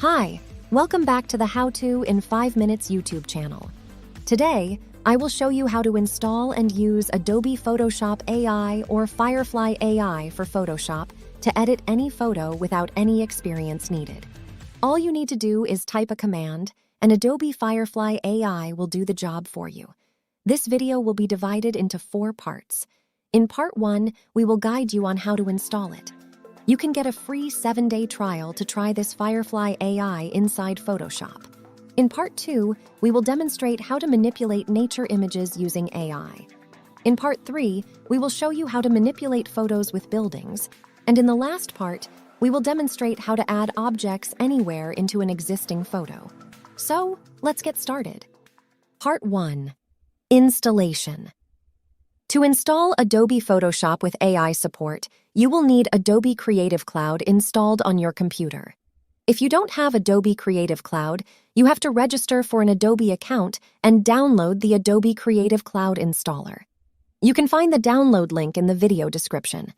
Hi, welcome back to the How To in 5 Minutes YouTube channel. Today, I will show you how to install and use Adobe Photoshop AI or Firefly AI for Photoshop to edit any photo without any experience needed. All you need to do is type a command, and Adobe Firefly AI will do the job for you. This video will be divided into 4 parts. In part 1, we will guide you on how to install it. You can get a free 7-day trial to try this Firefly AI inside Photoshop. In part 2, we will demonstrate how to manipulate nature images using AI. In part 3, we will show you how to manipulate photos with buildings. And in the last part, we will demonstrate how to add objects anywhere into an existing photo. So, let's get started. Part 1. Installation. To install Adobe Photoshop with AI support, you will need Adobe Creative Cloud installed on your computer. If you don't have Adobe Creative Cloud, you have to register for an Adobe account and download the Adobe Creative Cloud installer. You can find the download link in the video description.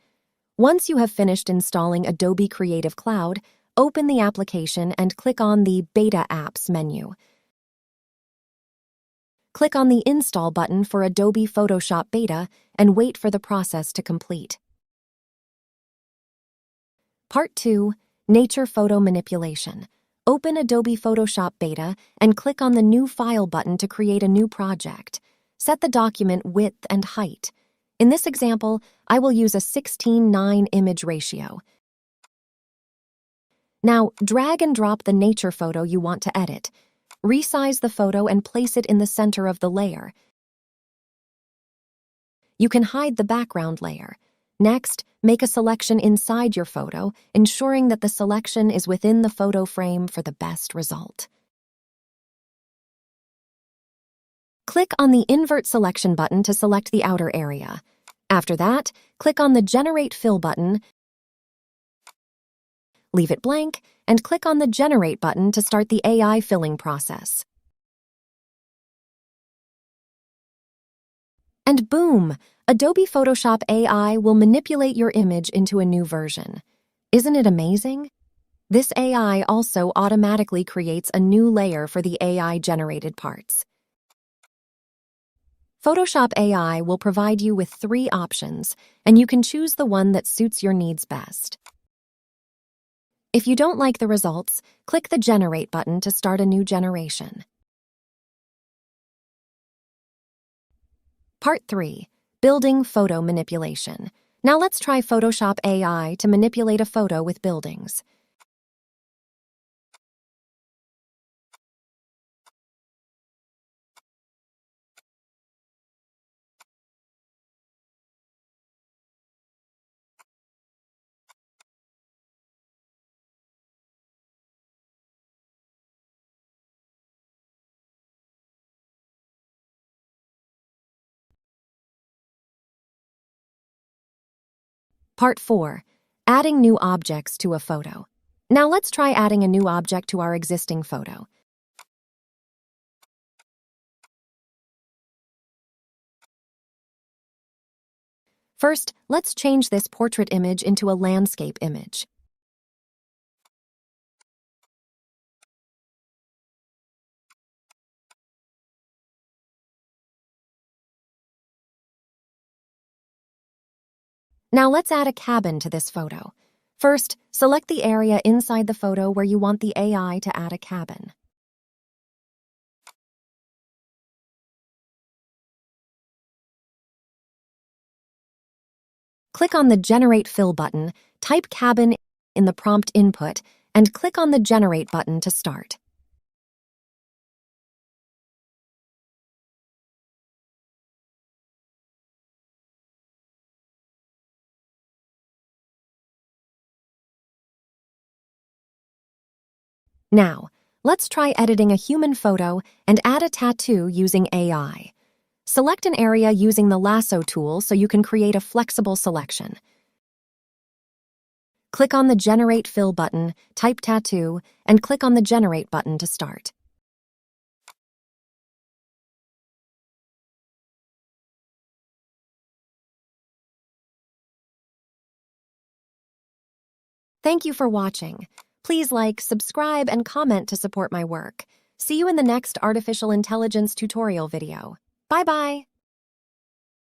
Once you have finished installing Adobe Creative Cloud, open the application and click on the Beta Apps menu. Click on the Install button for Adobe Photoshop Beta and wait for the process to complete. Part 2. Nature Photo Manipulation. Open Adobe Photoshop Beta and click on the New File button to create a new project. Set the document width and height. In this example, I will use a 16:9 image ratio. Now, drag and drop the nature photo you want to edit. Resize the photo and place it in the center of the layer. You can hide the background layer. Next, make a selection inside your photo, ensuring that the selection is within the photo frame for the best result. Click on the Invert Selection button to select the outer area. After that, click on the Generate Fill button, leave it blank, and click on the Generate button to start the AI filling process. And boom! Adobe Photoshop AI will manipulate your image into a new version. Isn't it amazing? This AI also automatically creates a new layer for the AI-generated parts. Photoshop AI will provide you with 3 options, and you can choose the one that suits your needs best. If you don't like the results, click the Generate button to start a new generation. Part 3. Building Photo Manipulation. Now let's try Photoshop AI to manipulate a photo with buildings. Part 4. Adding new objects to a photo. Now let's try adding a new object to our existing photo. First, let's change this portrait image into a landscape image. Now let's add a cabin to this photo. First, select the area inside the photo where you want the AI to add a cabin. Click on the Generate Fill button, type cabin in the prompt input, and click on the Generate button to start. Now, let's try editing a human photo and add a tattoo using AI. Select an area using the lasso tool so you can create a flexible selection. Click on the Generate Fill button, type tattoo, and click on the Generate button to start. Thank you for watching. Please like, subscribe, and comment to support my work. See you in the next artificial intelligence tutorial video. Bye-bye.